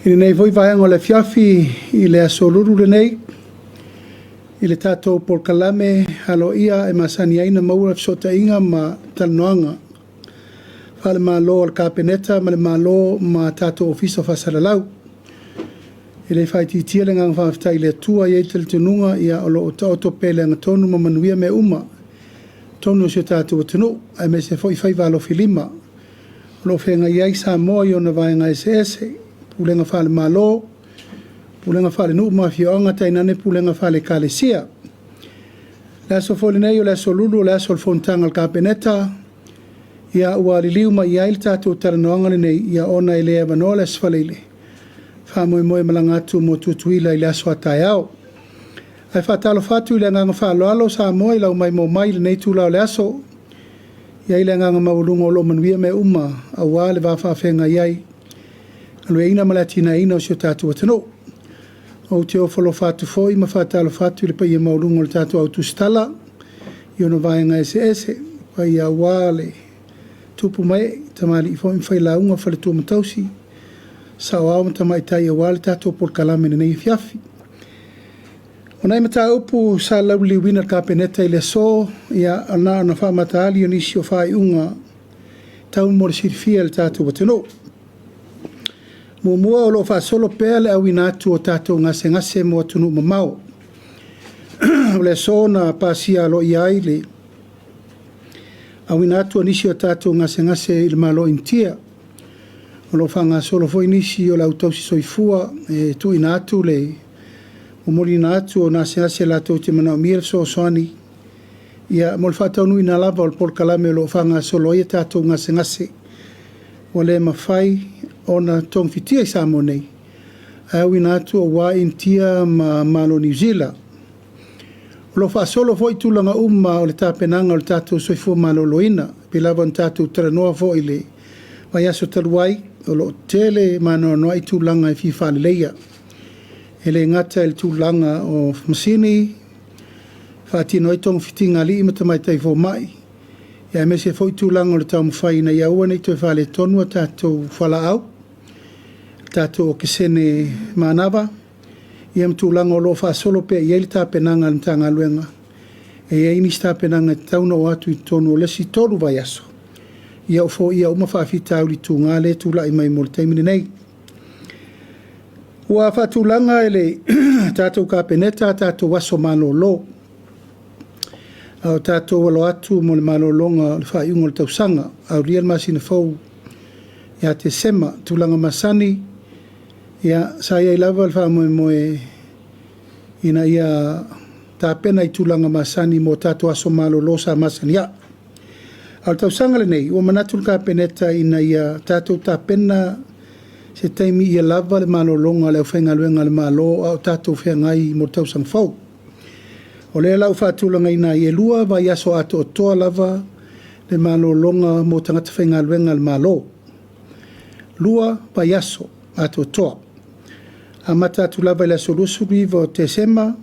Ina nei voi vai ngole fiafi I le asoluru le nei. I le tātou porkalame halo ia e masani aina maura fsota inga ma talnoanga. Fale malo al kapeneta ma le malo ma tātou ofisa fasalalau. I le whai titia le ngang whawhtai le tua i eitel tununga ia olo o taoto pele nga tonu ma manuia me uma. Tonu si tātou atunu ai me se foi whai walo filima. Lo whenga iai sa moa i ona vai ngai se ese. Pulenga fale malo, pulenga fale nu mafionga tainane pulenga fale kalesia. La so folinei o la so lulu la so fontanga al kapeneta. Ia ua liliu ma ia il tatu taranoanga le nei ia ona ile evanola sfalele. Fa moe moe malangatu mo tutuila ile aso atai au. Ai fatalo fatu ile nganga falo alo sa moe lau mai mo mai le nei tula o le aso. Ia ile nganga maulungo lo manuia me uma awa le wafa whenga iai. Alwe ina malatina ina o sio tatu watano. O te o folo fatu foi ma fatalo fatu le pa ia maulungo le tatu au tustala. Iono vaenga ese pa ia wale. Tupu mai tamali ifo infai launga fale tua matausi. Sao au tamai tai wale tatu por kalame nei fiafi. Onai mata upu sa lauli wina kapeneta ile so ia ana na fa mata ali onisi o fai unga. Tau mo sirfia le tatu watano. Mua o lo fa solo pele au inatu o tato ngase mo tunu mamau. Le so na pasia lo iai le. Au inatu nisi o tato ngase il malo intia. O lo fanga solo foi nisi o la utausi soifua tu inatu le. O mori inatu o ngase la to te mana mir so soani. Ia mo fa tonu ina lava o por kalame lo fanga solo ia tato ngase. O le mafai ona tong fitia I sa monei. Au inatu o wa intia ma malo New Zealand. Lo fa solo foi tulanga umma o le tapenanga o le tatu soifua malo loina. Pilava on tatu tranoa foi le. Vai aso taluai o lo tele mano noa I tulanga I fifa leia. Ele ngata il tulanga o masini. Fati noi tong fitinga li imatamai taifo mai. Ia me se foi tulanga o le tau mwhai na iaua nei toi whale tonua tatu whala au. Tatu o kisene manava. Ia mtulanga o lo wha solo pe ia li tapenanga le tanga luenga. E ia ini tapenanga tauna o atu I tonu o lesi toru vai aso. Ia o fo ia uma whawhita au li tunga le tula I mai mole taimine nei. Ua whatulanga ele tatu kapeneta tatu waso malo lo. Au tātou walo atu mo le malolonga le whaiungo le tausanga. Au real masina fau ia te sema tulanga masani. Ia sa ia I lava le whamoe moe ina ia tāpena I tulanga masani mo tātou aso malolo sa masani ia. Au tausanga le nei, ua manatul ka peneta ina ia tātou tāpena se taimi ia lava le malolonga le whainga luenga le malo au tātou whaingai mo tausanga fau. O le lau whatulanga ina I elua vai aso ato o toa lava le malo longa mo tangata whainga luenga le malo. Lua vai aso ato o toa. A mata atu lava le aso lusu riva o te sema,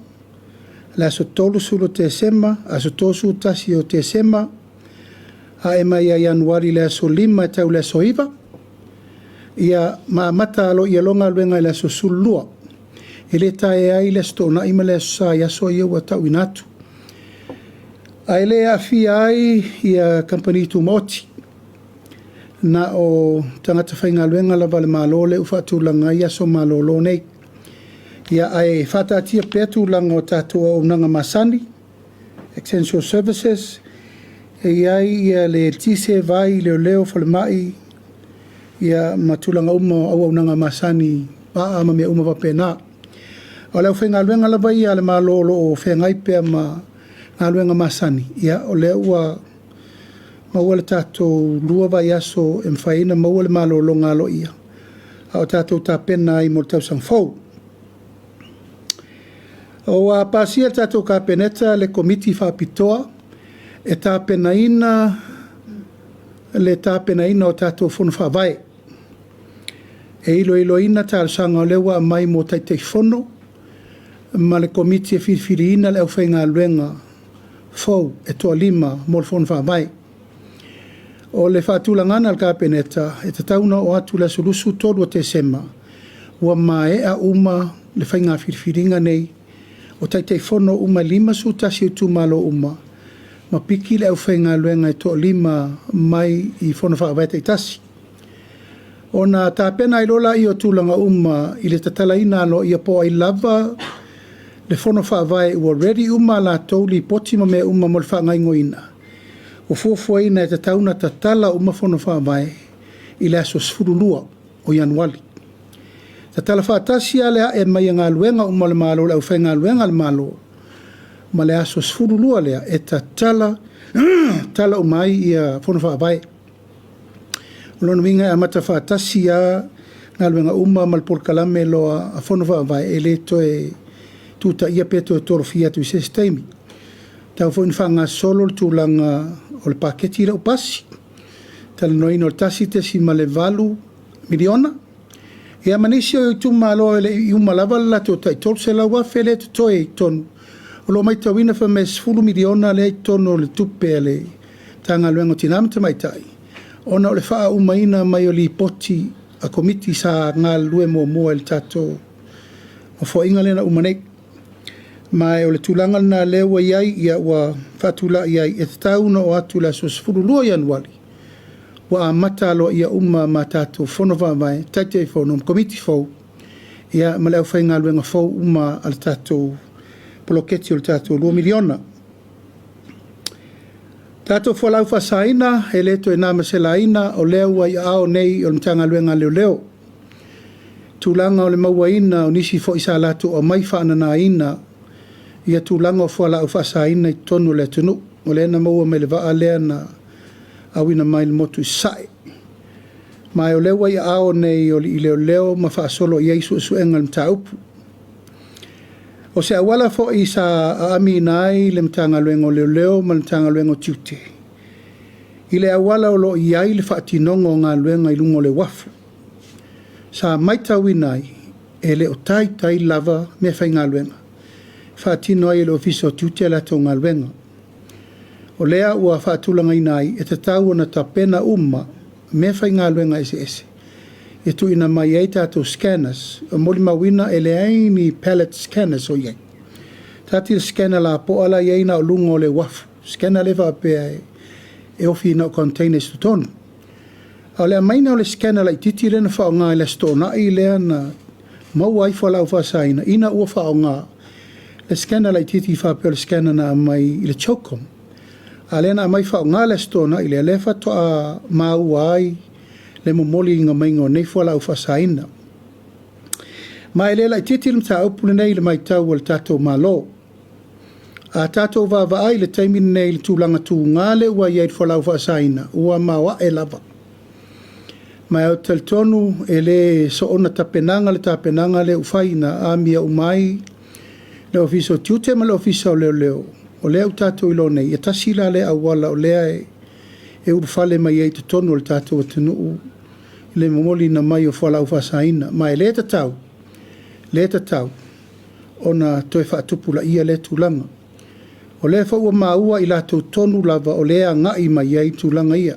le aso tolu sulu te sema, aso tosu tasi o te sema, a ema ia januari le aso lima tau le aso iwa, ia ma mata alo ia longa luenga le aso sulua. Ele tae ai le stona ima le sa ia so ia wa tau inatu. A ele a fi ai ia company tu moti. Na o tangata whainga luenga lava le malo le ufatu langa ia so malo lo nei. Ia ai whata atia petu langa o tatua o nanga masani. Extension Services. E ai ia le tise vai leo fale mai. Ia matulanga uma au nanga masani. Paa ma mea uma wapena. O leo whenga luenga lava ia le malolo o whengai pia ma ngā luenga masani. Ia o leo ua maua le tātou lua vai aso e mwhaina maua le malolo ngā lo ia. O tātou tāpena I mo tausang fau. O a pasia tātou ka peneta le komiti whapitoa e tāpena ina o tātou whunu whawai. E ilo ina tārsanga o lewa mai mo taitei whono. Ma le komiti e whiwhiri ina le au whainga luenga fau e toa lima mo le whonu whawai. O le whatulangana al kapeneta e te tauna o atu le sulusu tolu o te sema. ua mae a uma le whainga whiriwhiringa nei, o taitei whono uma 5 su tasi utu malo uma, ma piki le au whainga luenga e toa 5 mai i whono whaawai tei tasi. O na tāpena i lola i o tūlanga uma i le tatalaina alo i a po ai lava le whono whaawai ua ready uma la tau li poti ma mea uma mol whaangai ngoina. O fuafuaina e te tauna tatala uma whono whaawai i le aso sfurulua o Januari. Tatala whaatasia lea e mai ngā luenga uma le malo le au whainga luenga le malo ma le aso sfurulua lea e tatala tala umai i a whono whaawai. Lona minga a mata whaatasia ngā luenga uma ma le porkalame loa a whono whaawai e le toe tuta ia peto e toro fia tu se steimi. Tau fo in whanga solo le tūlanga o le paketi le upasi. Tala noina o le tasi te si ma le 2 miliona. Ia manisi o tu malo le i umalawa la to tai tol se la wa fele to toi ton. O lo mai tawina fa mes 10 miliona le ton o le tupe le tanga luengo tinamta mai tai. Ona o le wha umaina mai o li poti a komiti sa ngā lue mo el tato. O fo inga lena umanei. Mai o le tūlanga na lewa iai ia ua whatula iai e tauna o atu la so 10 Januari. Wa a mata alo ia ma tato whono wawai, taitei whono, komiti whou. Ia ma leo whainga luenga whou al tato poloketi o le tato 2 miliona. Tato whalau whasaina, he leto e nāma se laina o leo wa ia ao nei o le mtanga luenga leo. Tūlanga o le mauaina o nisi fo isa lato o mai whaanana ina ia tūlanga o whalau whasaina i tonu le tunu. O le na maua me le waa lea na awina mai le motu sai. Mai o lewa i ao nei o li leo ma whaasolo i eisu suenga le mta upu. O se awala fo i sa aami nai le mtanga luengo leo ma le mtanga luengo tiute. I le awala o lo i ai le whaatinongo ngā luenga i lungo le wafu. Sa maitawi nai e le o tai lava me whai ngā luenga. Whaatino ai le ofiso tiute la tau ngā luenga. O lea ua whaatulanga inai e te tau na ta pena me whai ngā luenga ese. E tu ina mai ei tātou scanners, o moli mawina e le aini pallet scanners o iei. Tātil scanner la po ala iei na o lungo le wafu. Scanner lewa apea e ofi na o containers tu tonu. A lea maina o le scanner la i titi rena whao ngā i le stona i lea na mau ai whalau whasaina. Ina ua whao ngā. Le scanner la i titi whapea le scanner na mai i le chokom. A lea na mai whao ngā le stona i le lefa toa mau ai le momoli inga maingo nei whalau whasaina. Mai le la i titi lim ta upune nei le mai tau o le tatou malo. A tatou vava ai le taimini nei le tūlanga tū ngāle ua iei whalau whasaina. Ua mawa e lava. Mai au talitonu e le soona tapenanga le ufaina a mia umai le ofiso tiute ma le ofiso leo. O lea utatou ilo nei, e tasila le awala o lea e urufale mai ei te tonu o le tatou o tenuu le momoli na mai o whalau whasaina. Mai le tau, o na toe whaatupula ia le tūlanga. O lea whaua maua i latou tonu lava o lea ngai mai ei tūlanga ia.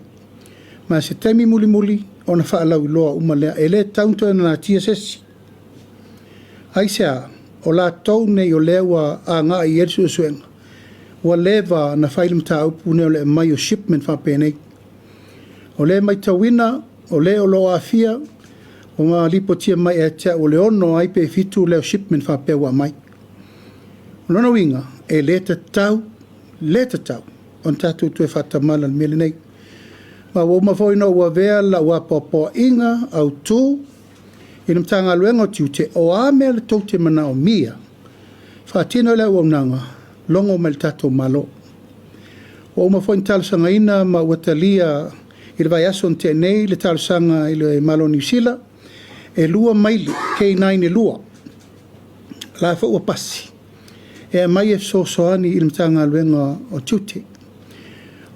Mai se temi muli, o na whaalau iloa uma lea, e le taunto na tia sesi. Aisea, o la tau nei o lea wa a ngai ersu suenga. Wa leva na whailim ta upu ne o le mai o shipment whapenei. O le mai tawina, o le o loa afia, o ma lipo tia mai e tea o le ono ai pe fitu le o shipment whapewa mai. O lona winga, e le tau, on tatu tue whatamala mele nei. Ma wo ma foina ua vea la ua popo inga au tū, ina mtanga luenga o tiute, o a mea le taute mana o mia. Whaatino le ua unanga, longo me le tatou malo. O ma foina talasanga ina ma watalia i le vai aso te nei le talasanga i le malo New Zealand, e lua maili, K9 e lua. La fa ua pasi. E mai e soani i le mtanga luenga o tiute.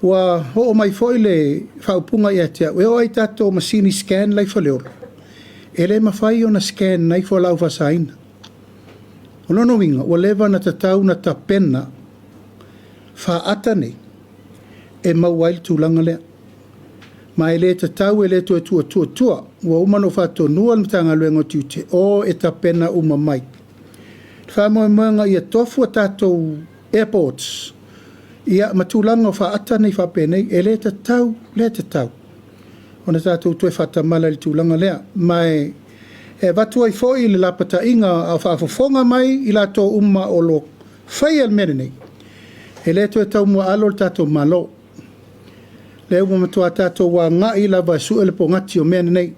Wa ho mai foi le whaupunga i atea, weo ai tatou masini scan lai whaleolo. E le mawhai o na scan nai whalau whasaina. O nono winga, wa lewa na tatau na tapena wha ata nei, e mauail tūlanga lea. mai le tatau e le tua ua uma no fatonua le matagaluega o tiute o e tapena uma mai faamoemoega ia tofu a tatou airports ia matulaga o faata nei faapenei e le tatau ona tatou toe faatamala i le tulaga lea mae e vatu ai foʻi i le lapataʻiga a faafofoga mai i latou uma o lo faia le mele nei e le toe taumaalo le tatou malo le uma matua tatou uagaʻi lava e suʻe le pogati o mea nenei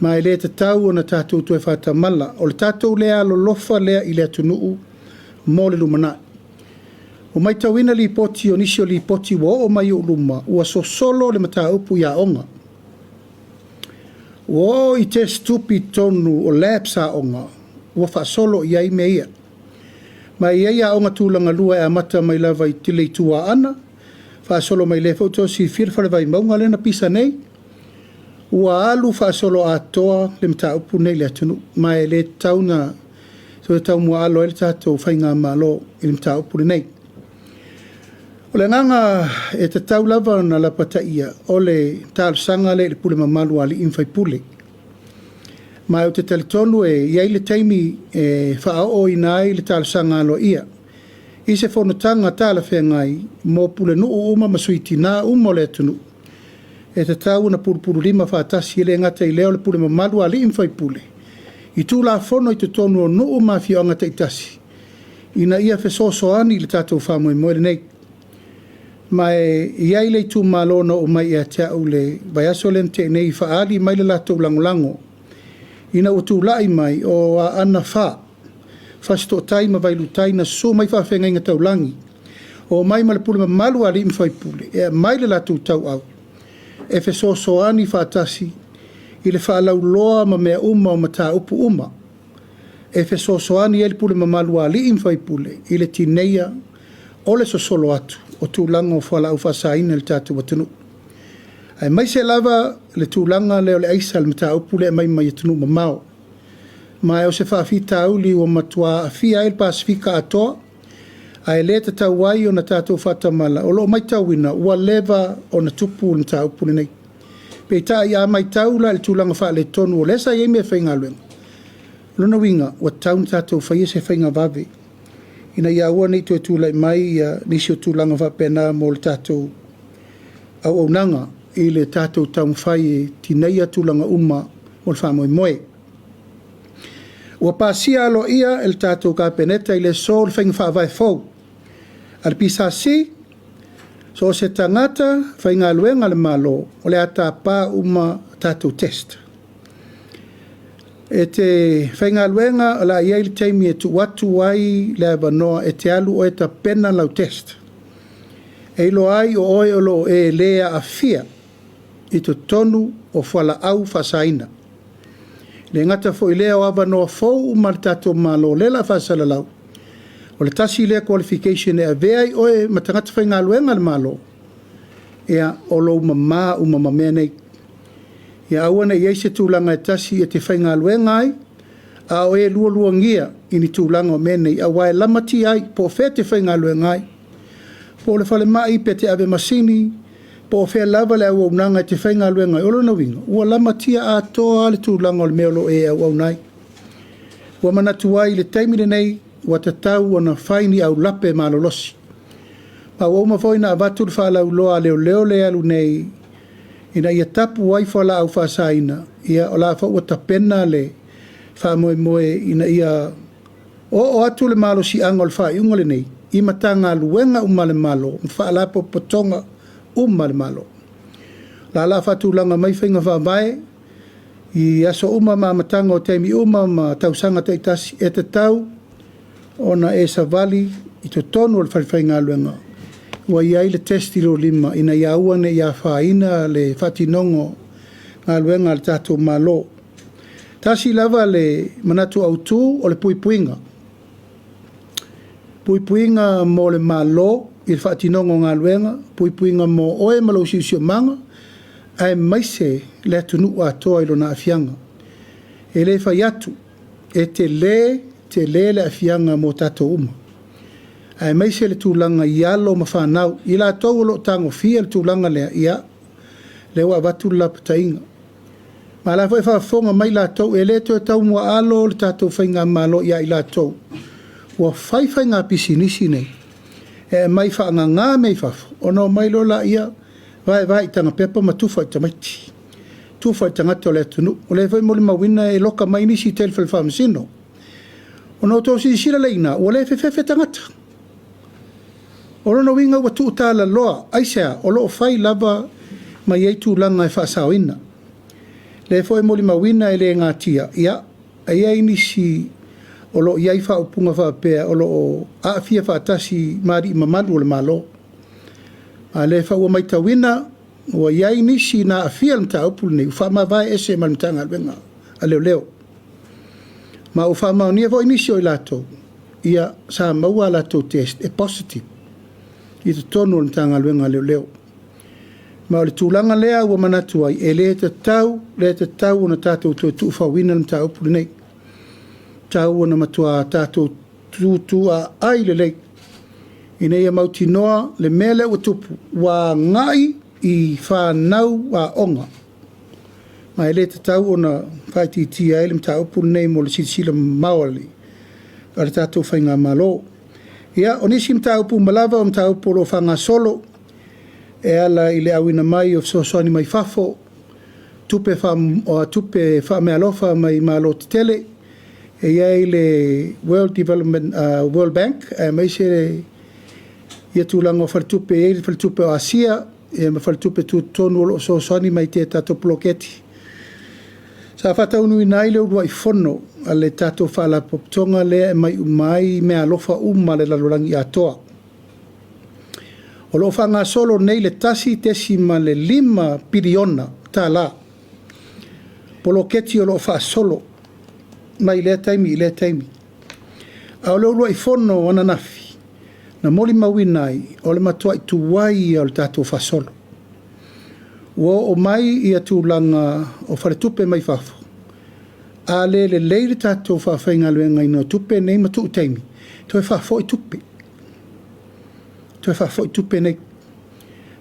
ma e lē tatau ona tatou toe faatamala o le tatou lea alolofa lea i le atunuu mo le lumanaʻi o mai tauina lipoti o nisi o lipoti ua oo mai o luma ua sosolo le mataupu ia oga ua oo i te stupi tonu o laps aʻoga ua faasolo i ai mea ia ma i ai aʻoga tulaga lua e amata mai lava i tile ituaana faasolo mai le fautosi fir falevai mauga lena pisa nei ua alu faasolo atoa le mataupu nei le atunuu ma e lē tauna so e taumaalo ai le tatou faiga malo i le mataupu lenei o le agaga e tatau lava na lapataʻia o le talosaga le pule mamalu aliʻi mafaipule ma o te talitonu e iai le taimi e faaooina ai le talosaga aloaʻia i se fonotaga talafeagai mo pule nuu uma ma suitinā uma o le atunuu e tatau na pulupululima faatasi i le gata i lea o le pule mamalu aliʻi mafaipule i tulafono i totonu o nuu mafioaga taʻitasi ina ia fesoasoani i le tatou faamoemoe lenei ma e iai le itumālona o mai e ateaʻu le vaiaso lena teʻinei faali mai le latou lagolago ina ua tulaʻi mai o aana fasitootai ma vailutai na susuu mai faafegaiga taulagi o mai ma le pule mamalu aliʻi mafaipule e mai le latou tauau e fesoasoani faatasi i le faalauloa ma mea uma o mataupu uma e fesoasoani ai le pule mamalu aliʻi mafaipule i le tineia o le sosolo atu o tulaga o falaau faasaina le tatou atunuu ae mai se lava le tulaga lea o le aisa le mataupu lea mai mai atunuu mamao ma e o se faafitauli ua matuāafia ai le pasifika atoa ae lē tatau ai ona tatou faatamala o loo mai tauina ua leva ona tupu le mataupu lenei peitaʻi a mai tau la le tulaga faaletonu o le sa iai mea faigaluega lona uiga ua tauna tatou faia se faiga vave ina ia ua nei toe tulaʻi mai ia nisi o tulaga faapena mo le tatou auaunaga i le tatou taumafai e tinai tulaga uma o le faamoemoe ua pasia aloaʻia e le tatou kapeneta i le so le faiga faavaefou a le pisasi so o se tagata faigaluega le malo o le a tapā uma tatou test e te faigaluega o laʻi ai le taimi e tuuatu ai le avanoa e te alu o e tapena lau test e iloa ai o oe o loo e lē aafia i totonu o falaau faasaina le gata foʻi lea o avanoa fou ma le tatou malo le la faasalalau o le tasi lea qualification e avea ai oe ma tagata faigaluega le malo ia o lou mamā uma ma mea nei ia aua na iai se tulaga e tasi e te faigaluega ai a o e lualuagia i ni tulaga o mea nei auā e lamati ai po o fea te faigaluega ai po o le falemaʻi pe te ave masini po o fea lava le auaunaga e te faigaluega ai o lona uiga ua lamatia atoa a le tulaga o le mea o loo e auauna ai ua manatu ai le taimi lenei ua tatau ona faini aulape malolosi ma ua uma foi na avatu le faalauloa a leoleo le alu nei ina ia tapu ai falaau faasaina ia o la foʻu ua tapena le faamoemoe ina ia o atu le malosiaga o le faaiʻuga lenei i matagaluega uma le malo ma faalapopotoga uma le malo la faatulaga mai faiga faavae i aso uma ma amataga o taimi uma ma tausaga taʻitasi e tatau ona e savali i totonu o le faifaigaluega ua iai le testi lo lima ina ia ua ne ia faina le faatinogo galuega a le tatou malo tasi lava le manatu autū o le puipuiga mo le malo i le faatinogo galuega puipuiga mo oe ma lou siusiomaga ae maise le atunuu atoa i lona afiaga e lē fai atu e te lē le afiaga mo tatou uma ae maise le tulaga i alo ma fanau i latou o loo tagofia le tulaga lea ia le ua watu la patainga. Ma la foi whaafonga mai la tau e le to tau mua alo le tātou whainga malo ia i la tau. Ua whaiwhai ngā pisinisi nei. E mai whaanga ngā mei whafo. Ono mai lo la ia vai tanga pepa ma tuwha i tamaiti. Tuwha i tangata o le atunu. O le vai moli mawina e loka mai nisi tel whalwhamasino. Ono tō si sira leina, o le whewhewe tangata. O rono winga wa tu utala loa, aisea, o loo whai lava mai ei tūlanga e whaasao ina. Le foi moli mawina e le ngā tia, ia, ai ai nisi o loo iai wha upunga wha pēa, o loo aafia wha atasi maari mamalu o le malo. A le wha ua mai tawina, ua iai nisi na afia le mta upul nei, uwha ma vai ese ma le mtanga alwenga, a leo leo. Ma uwha ma unia voi nisi o i lato, ia sa maua lato test, e positive. I te tonu o le mtanga alwenga leo leo. Ma o le tūlanga lea ua manatu ai, e le te tau na tātou tu whawina le mta upul nei. Tau na matua tātou tūtua ai le lei. I nei a mauti noa le mele ua tupu, wa ngai i whanau a onga. Ma e le te tau o na whaiti tia ele mta upul nei mo le sila mawali. A le tātou whainga malo. Ia, o nisi mta upul malava o mta upul o whanga solo. E ala i le awina mai o soani mai fafo. Tupe wha mea lofa mai malo te tele. E iai le World Bank, mai se le ia tūlanga o whalitupe e le whalitupe o Asia, e ma whalitupe tu tonu o soani mai te tato ploketi. Sa whataunu i nai leo rua i whono, a le tato whala poptonga le mai umai mea lofa le lalorangi atoa. O lo whanga solo nei le tasi tesi ma le 5 piriona tā la. Poloketi o lo wha solo. Mai le taimi, le taimi. A o leo rua i whono ana nafi. Na moli mawinai, o le matua i tuwai o le tātou whasolo. O mai i atūlanga o wharetupe mai whafo. A le leire tātou whawhainga luenga ino tupe nei matu utaimi. Toi whafo i tupe. Toi whafo i tupe nei.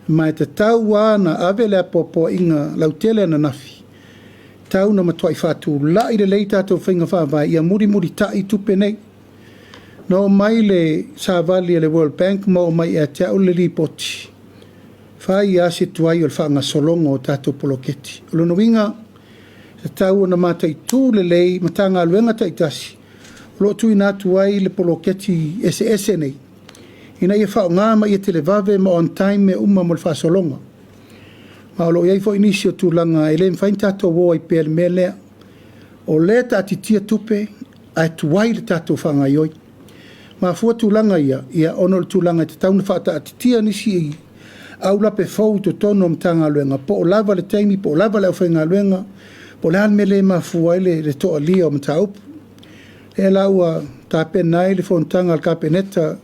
Mai te tau na ave le apopo inga lautele na nafi. Tau na matua i whatu la i le leire tātou whainga whawai ia muri tai tupe nei. No mai le savali le World Bank mo mai e te au le ripoti. Whai a se tuai o le whaanga solongo o tātou poloketi. O lono winga, te tau na mātai tū le lei, matanga aluenga taitasi. O lo tui nā tuai le poloketi ese nei. Ina ia whao ngā mai e te le vave ma on time me uma mo le wha solonga. Ma o lo iai fo inisi o tūlanga e le mwhain tātou wo i pēr me lea. O le tātitia tupe, ai tuai le tātou whanga ioi. Ma fua tūlanga ia ono le tūlanga te tauna whaata atitia nisi i au lape fau to tono mtanga luenga. Po o lava le taimi, po o lava le awhainga luenga, po le almele ma fua ele le toa lia o mtaupu. E laua tāpe nai le fontanga al kapeneta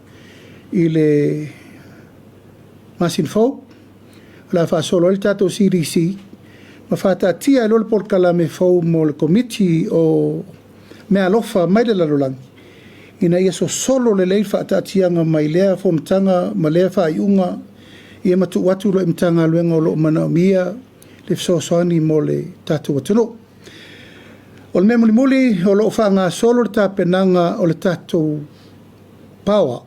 i le masin fau. La wha solo le tātou CDC. Ma whaata atia e lole porkala me fau mo le komiti o mea lofa mai le lalolangi. Ina ia so solo le lei whaatatianga mai lea fo mtanga, ma lea whaiunga, ia matu watu lo mtanga luenga o lo mana mia, le fsosoani mo le tatu watano. O le mea muli o lo whaanga solo le tāpenanga o le tatu power.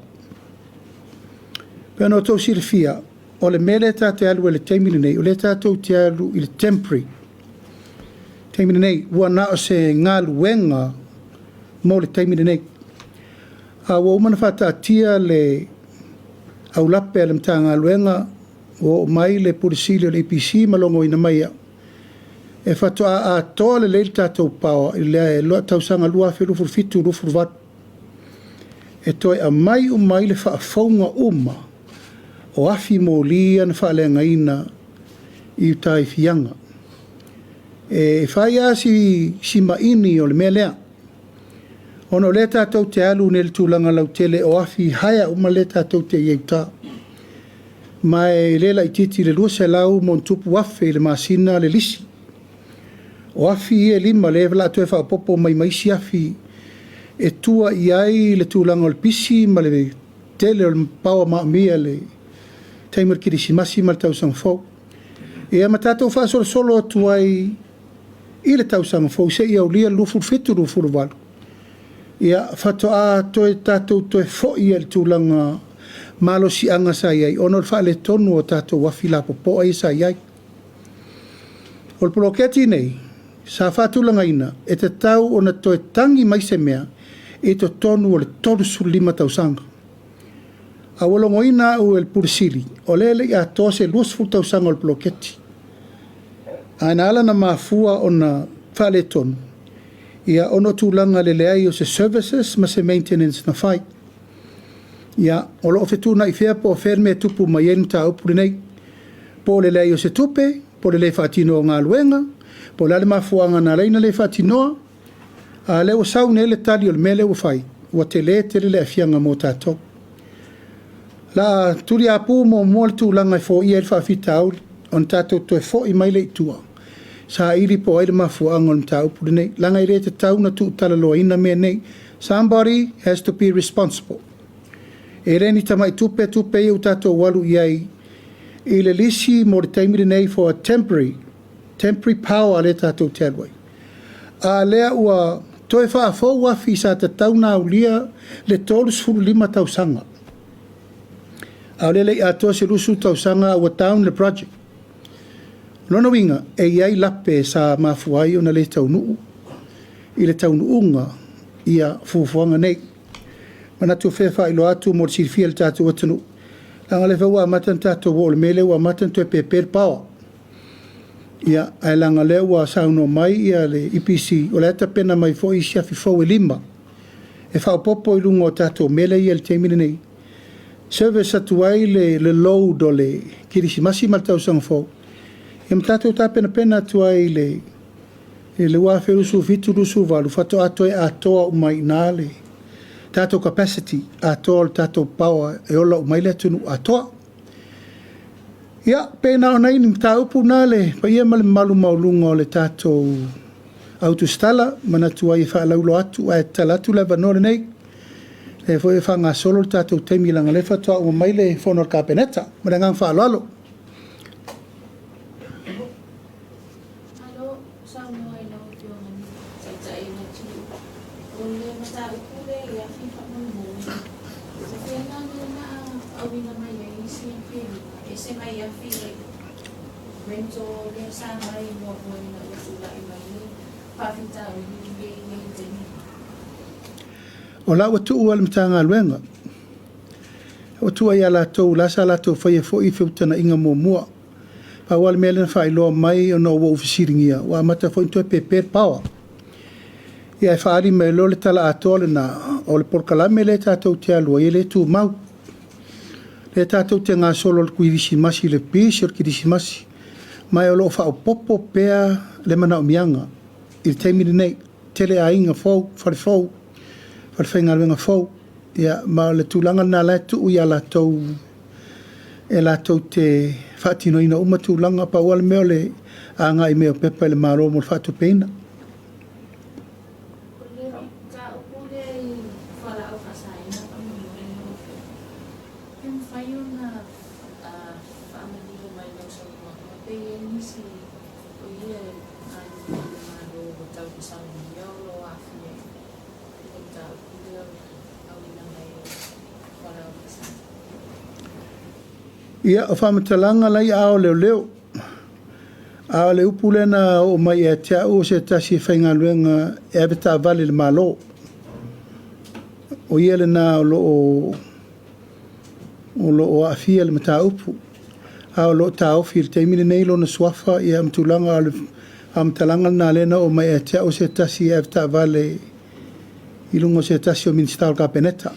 Pea no tau sirifia, o le mele tāte alu e le teimini nei, o le tātou te alu i le temporary. Teimini nei, ua na o se ngā luenga mo le teimini nei. A wo mana fata tia le au lape le mtanga luenga o mai le purisili le APC malongo ina maia. E fatu a toa le leil tātou pao i le loa tausanga lua whiru fitu rufu wat. E toi a mai le whaafaunga o afi mo lia na whaalenga ina i utai fianga. E whai a si maini o le mea lea. Ono le tātou te alu ne le tūlanga lau tele o afi haia le tātou te ieuta. Mai le la ititi le lua se lau mon tupu afe le masina le lisi. O afi e lima le vla tu e whapopo mai maisi afi e tua iai le tūlanga o le pisi ma le tele o le paua maamia le taimar kirisimasi ma le tausang fau. Ia matatou whaasolosolo atu ai i le tausanga fau se ia ulia lufu fitu lufu walu. Ia whatoa toe tātou toe fo i le tūlanga malo si anga sa iai. Ono le whaale tonu o tātou wafi la popo ai sa iai. O le poloketi nei, sa whaatulanga ina, e te tau o na toe tangi mai se mea, e to tonu o le tolu sulima tausanga. A walongo ina u el purisili, o lele i a tose luas full tausanga o le poloketi. A ina ala na mafua o na whaale tonu. Ia ono tūlanga le leai o se services ma se maintenance na whai. Ia o lo ofetuna i whea po ferme tupu mai enu ta upuri nei. Po le leai o se tupe, po le le whaatino o ngā luenga, po le ale mafuanga na reina le whaatinoa, a leo sau ne le tali o le mele o whai, ua te le le afianga mo tātou. La turi apu mo le tūlanga i fo i el whaafita auli, on tātou toe fo i mai le itua. Sa iri po aire mafuanga on ta upuri nei, langa i re te tau na tu talaloa ina mea nei, somebody has to be responsible. E reni tamai tupe i u tātou walu iai, i le lisi mo le taimiri nei for a temporary power le tātou te alwai. A lea ua toe whaafou wafi sa te tau na ulia le tolu sfuru lima tausanga. A lele i atoa se lusu tausanga ua taun le project. Lono winga e iai lape sa mafuai o na le taunuu. I le taunuunga ia fufuanga nei. Manatu whewha ilo atu mo le sirifia le tātou atanu. Langa le whaua amatan tātou o le mele ua amatan tue peper pawa. Ia ai langa le ua sauno mai ia le IPC o le ata pena mai fo i siafi fau e lima. E whao popo i lunga o tātou mele ia le teimine nei. Service atu ai le load o le kirisimasi mal tausanga fau. Ia mtatou tā pena atu ai le wafe rusu fitu rusu valu. Fato ato e atoa umai nā le tātou capacity atoa le tātou power e ola umai le atunu atoa. Ia, pēnā o nei ni mta upu nā le pa ia male malu maulunga o le tātou autostala manatu ai whaalaulo atu ai talatu le vanore nei. E fo e whanga solo le tātou teimi langa le fatoa umai le whonor kāpeneta. Mare ngang whaalalo. O la watu ua le mtanga luenga. O tua ia la tau, la sa la tau whaia fo i whiutana inga mua. Pa wale mele na whailoa mai o no wa ufisiringia. Wa mata fo intua peper pawa. Ia e whaari me lo le tala atoa le na o le porkalame le tātou te alua. Ia le tu mau. Le tātou te ngā solo le kuirisi masi le pisi o le kirisi masi. Mai o lo whao popo pea le mana o mianga. I le teimiri nei. Tele a inga fau, whare fau. Whare luenga fau. Ia ma le tūlanga nā latu ui a lātou. E lātou te whaatino ina uma tūlanga pa wale meo le a ngā i meo pepa le maro mo le whaatu peina. Ia o whamatalanga lai ao leo. Ao le upulena o mai e te au se tasi e whainga luenga e abeta vale le malo. O ia le nā o lo o afia le mata upu. Ao lo ta ofi le teimine nei lo na swafa ia mtulanga amatalanga nā lena o mai e te au se tasi e abeta vale ilungo se tasi o minister ka peneta.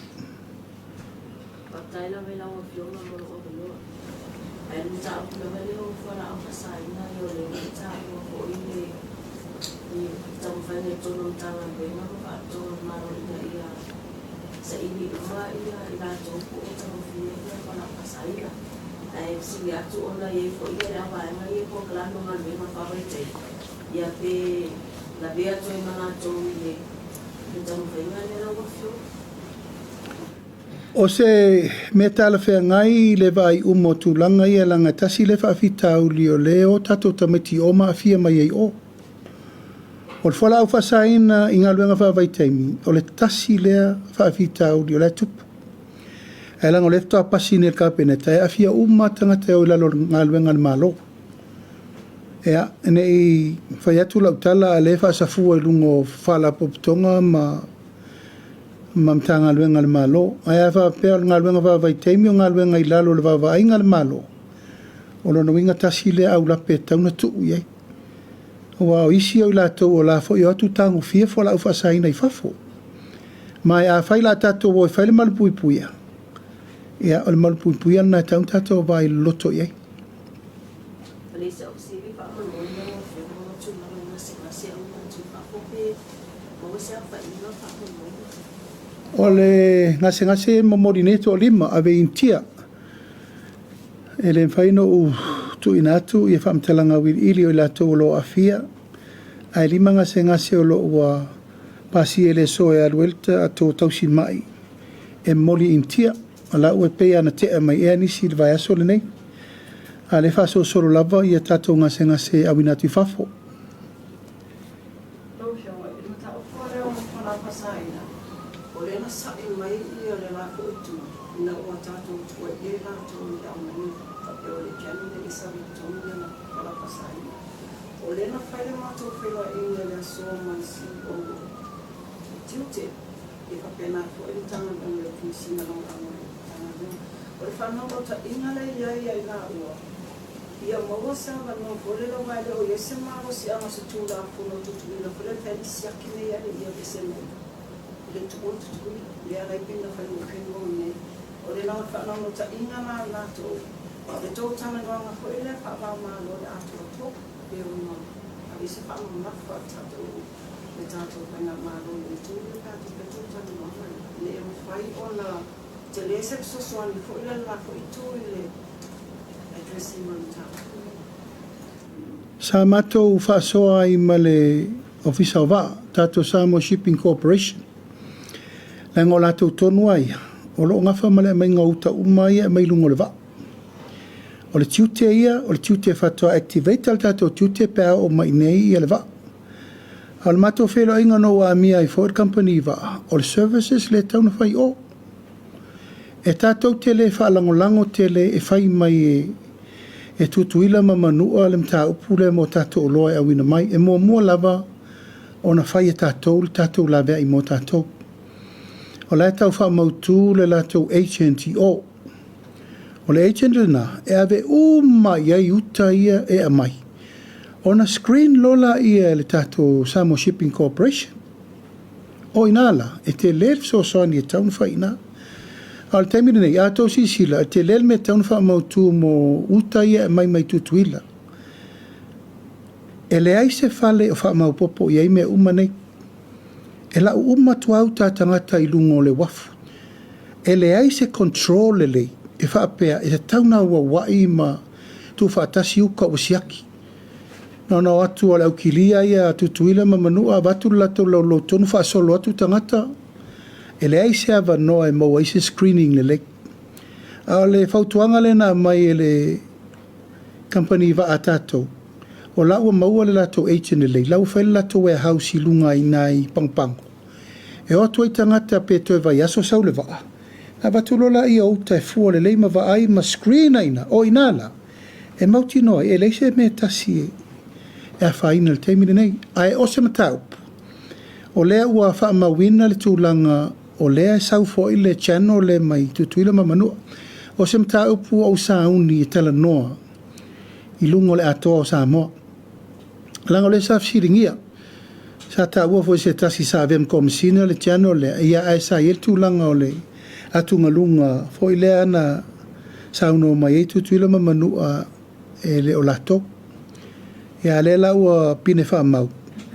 O se me tala whea ngai le vai umo tūlanga ia langa tasi le whaafitau li o leo tato tameti o maa fia mai ei o. O le whala au whasaina i ngā luenga whaavai teimi, o le tasi lea whaafitau li o le tupu. E langa o le fta pasi ni ka peneta, e a fia uma tangata o lalo ngā luenga ni malo. Ea, ene i whaiatu lau tala a le whaasafua i lungo whala popitonga ma mtanga luenga le malo. Ai a whaapea ngā luenga whaavai teimi o ngā luenga i lalo le whaavai ngā le malo. O lono winga tasi lea au lape tauna tuu iei. Wa o isi o lātou o la fo i atu tango fia fo la ufa saina i fafo. Mai a whai la tātou o i whai le malupui puia. Ia o le malupui puia na taun tātou vai loto iei. O le ngase momori neto o lima ave intia. E le whaino u tu inatu i whamtalanga ili o i lātou o lo afia. Ai lima ngase o lo ua pasi e le so e aluelta a tō tausin mai. E moli intia. A la ue pea na tea mai ea nisi le vai aso le nei. A le whaso soro lava i a tātou ngase awinatu i fafo. Ia maua sa no kore lo vai o yese maro si ama se tula puno tu tu kore pe si akine ya ia de se no le tu tu le ala pina fa no kengo ne o le na fa no ta ina na to le to tama no nga ko ele pa ma lo a to e no a se pa no na fa ta to le ta to pa na ma lo le tu ka to tama no le fai ona te le se so so ni fo ile la fo itu ile Sa matou whaasoa i male ofisa o wā, tātou Samoa Shipping Corporation. Lai ngō lātou tonu ai, o lo ngawha male mai ngā uta umai e mai lungo le wā. O le tiute ia, o le tiute whatoa activate al tātou tiute pēa o mai nei i le wā. O le matou whelo inga no a mia i Ford Company wā, o le services le tauna whai o. E tātou tele whaalangolango tele e whai mai e tutuila ma manua le mta upule mo tātou loa e awina mai. E mua lava o na whai e tātou la vea i mo tātou. O le tau wha mautu le lātou HNTO. O le HNTO e ave mai uta ia e a mai. O na screen lola ia le tātou Samoa Shipping Corporation. O inala e te lel so soani e taun whai ina. Al taimina nei, a tau sisila, te lel me taun wha mautu mo uta ia mai tutuila. E le ai se whale o wha maupopo iai me uma nei. E la uma tuau tā tangata i lungo le wafu. E le ai se control le e wha apea, e te tauna ua wai ma tu wha atasi uka o siaki. No atu ala ukilia ia tutuila ma manua, watu lato lo tonu wha solo atu tangata. E le ai se ava noa e maua i se screening le lek. A le fautuanga le na mai e le company va a tātou. O lau maua le lato agent le lau whai le lato warehouse i lunga i nai pangpango. E o tuai tangata pe toi vai aso sau le vaa. A watulola i au tai fua le leima va ai ma screen aina o inala. E mauti noa e leise me tasi e a whaina le teimine nei. Ai o se mataup. O lea ua wha mawina le tūlanga o lea sau fo i le channel le mai tutuila ma manua. O se mta upu au sauni e tala noa i lungo le atoa o Samoa. Langa le sa fsiringia. Sa ta ua fo se tasi sa vem komisina le channel le ia ai sa il tūlanga o le atunga lunga fo i lea na sauno mai e tutuila ma manua e le o lato. Ia le la ua pine wha mau.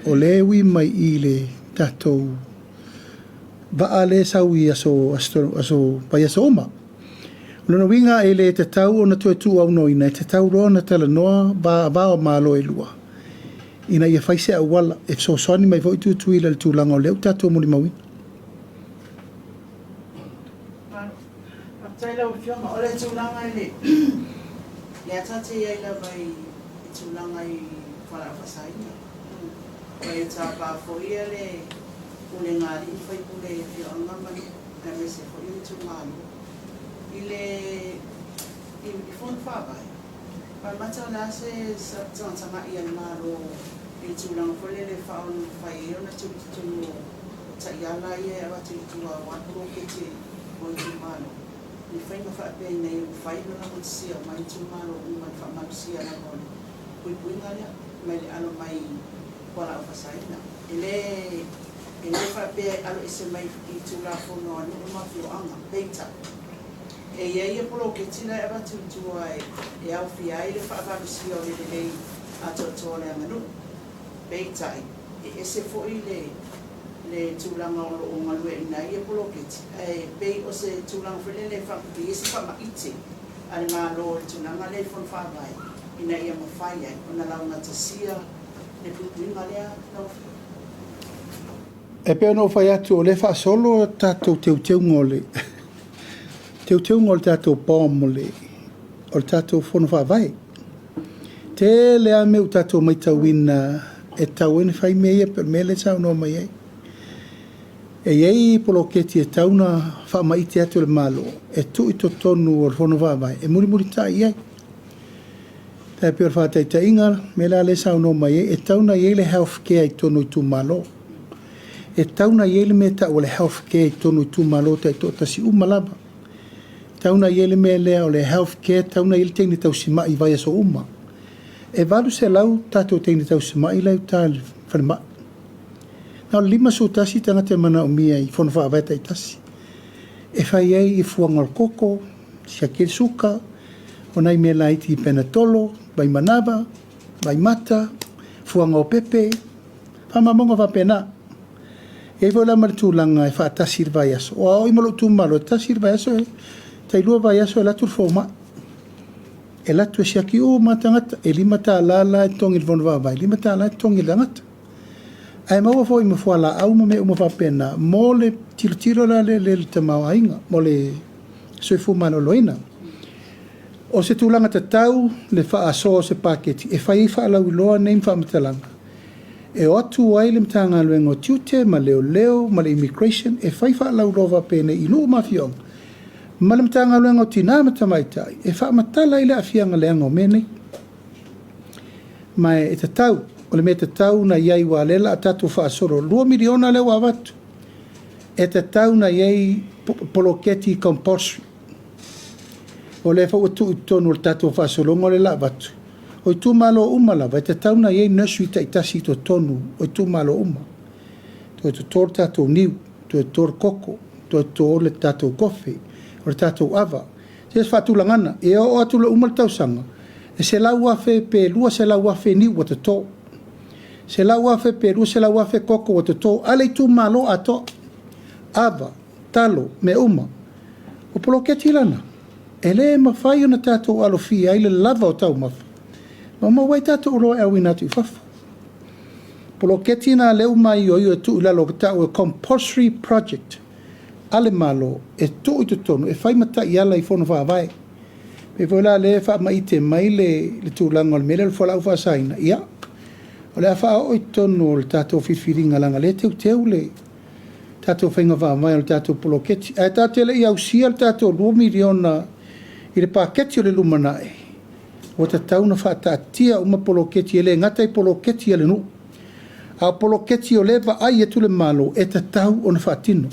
O le wi mai i le tatou va ale sau i aso pai aso oma. Lona winga e le te tau o na tu au no ina, te tau roa na tala noa ba o malo e lua. Ina ia whaise a wala, e so soani mai voi tu ila le tūlanga o leu tatou muli mawina. tai lau fionga, o le tūlanga i le. Ia tate iai la vai i tūlanga i whala whasaina. Vai tā pāwhoia le ule ngāri i whai pule e fionga mani. Ka me se whoi i tūmālu. I le i whon whawai. Pai mata la se tanga i an mālo i tūlanga whole le whaon whai e ona tūtunu ta iala i e awa tūtua wapuro ke te o i tūmālo. Ni whainga whaapea nei o whainga na sia mai tūmālo o mai whaamanu sia na kone. Pui puinga lea, mai le alo mai wala o whasaina. E le whaapea alo ese mai i tūla whono anu o mawhio anga, peita. E iei e polo ke tina e awa tūtua e au whia i le whaamanu sia o le lei a totoa le anganu. Peita e ese fwoi le tūlanga o lo o ngalue i nai e poloketi. E pei o se tūlanga whele le whakapi e se whamaiti. Ale ngā lo le tūlanga le whon whawai. I nai e mawhai ai. O na launga ta sia le pupuinga lea lau whio. E pea no whai atu o le whaasolo tātou teu ngole. Teu ngole tātou pōm o le tātou whon whawai. Te lea meu tātou mai tauina e tauene whai mea per mele sau no mai ai. E iei poloketi e tauna whaamaiti atu le malo, e tu i to tonu o whono wawai, e muri ta iai. Tai pia whātai ta inga, me la le sau no mai e tauna iei le health care i tonu i tu malo. E tauna iei le me ta o le health care i tonu i tu malo ta i to tasi umalaba. Tauna iei le me lea o le health care, tauna iei le teini tau sima i vai aso uma. E valu se lau tato teini tau sima i lau ta whanima. Nā lima so tasi tanga te mana o mia i whono whaaweta i tasi. E whai ei i fuangol koko, sia kere suka, o nei me laiti i penatolo, bai manaba, bai mata, fuanga o pepe, whamamonga whapena. E voi la maritulanga e wha tasir vai aso. O au i malo tu malo, tasir vai aso e, tai lua vai aso e latu fōma. E latu e siaki o matangata, e lima tā lala e tongi le whono whaawai, lima tā lala e tongi le angata. Ai maua foi ma fuala au ma me uma pena mo le tiro la le te mauainga mo le soifu manoloina o se tulanga te tau le faa so se paketi e fai fa la uloa nem fa mtalanga e o atu ai le mtanga luengo tiute ma leo ma le immigration e fai fa la uloa pena i lu mafiong ma le mtanga luengo tina matamaitai e fa matala ile afianga le ango mene ma e te tau o le me te tau na iai wa lela a tatu whaasoro. 2 miliona le wa watu. E te tau na iai poloketi compulsory. O le whau atu utonu le tatu whaasoro ngole la watu. O i tu malo umala. E te tau na iai nursery ta itasi to tonu. O i tu malo uma. To e to tor tatu niu. To e tor koko. To e tor le tatu kofi. O le tatu ava. Se whatu langana. E o atu le umal tau sanga. E se lau wafe pe lua se lau wafe niu wa te to. Se la wafe peru se la wafe koko o te tō ale tu malo ato ava talo me uma o poloketi lana e le mawhai ona tātou alofi ai le lava o tau mawha ma wai tātou roa au inatu i whafa poloketi na leu mai o i tu lalo tau e compulsory project ale malo e tō i te tonu e whai mata i ala i whono whaavai pe voi la le wha mai te mai le tūlanga o le mele le whalau whaasaina ia o le awha o i tonu o le tātou whiwhiringa langa le teu le tātou whainga whaamai o le tātou poloketi. E tātou le i au sia le tātou 2 miliona i le pāketi o le lumanae. O te tauna whaatātia uma poloketi e le ngatai poloketi e le nu. A poloketi o lewa ai e tule malo e te tau o na whaatino.